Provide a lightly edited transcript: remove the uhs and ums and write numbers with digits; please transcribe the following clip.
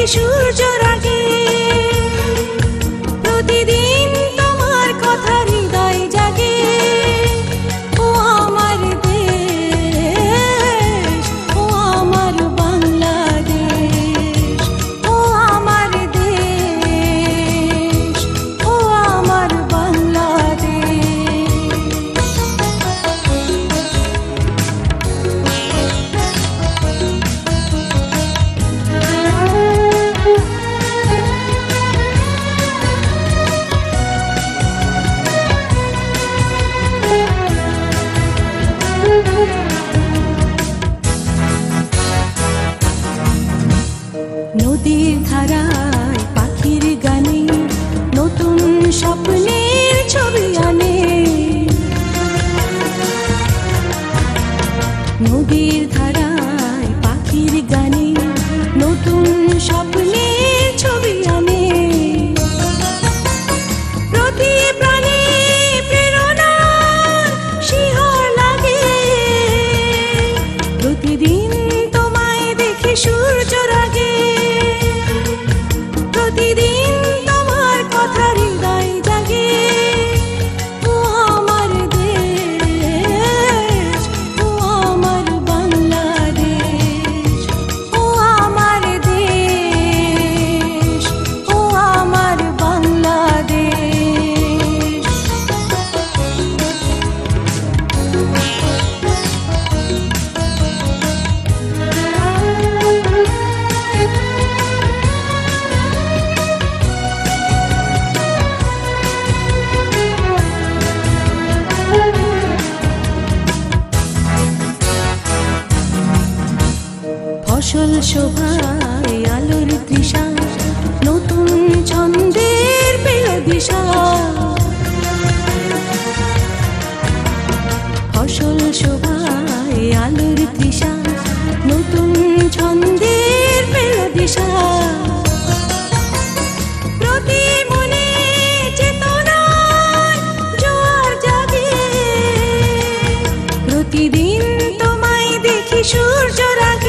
দেখি সূর্য রাগে। প্রতিদিন তোমার কথা হৃদয় জাগে। ও আমার দেশ, ও আমার বাংলাদেশ, ও আমার দেশ, ও আমার বাংলাদেশ। নদীর ধারায় পাখির গানে নতুন স্বপ্নের ছবি আনে। নদীর ধারায় পাখির গানে নতুন স্বপ্নের ছবি আনে। প্রতি প্রাণে প্রেরণা শিহর লাগে। প্রতিদিন তোমায় দেখি সূর্য রাগে। প্রতিদিন তোমার কথা হৃদয় জাগে। ও আমার দেশ, ও আমার বাংলাদেশ, ও আমার দেশ, ও আমার বাংলাদেশ। ফসল শোভায় আলোর তৃষা নতুন ছন্দের পেল দিশা। ফসল শোভায় আলোর তৃষা নতুন ছন্দের পেল দিশা। প্রতি মনে চেতনার জোয়ার জাগে। প্রতিদিন তোমায় দেখি সূর্য রাগে।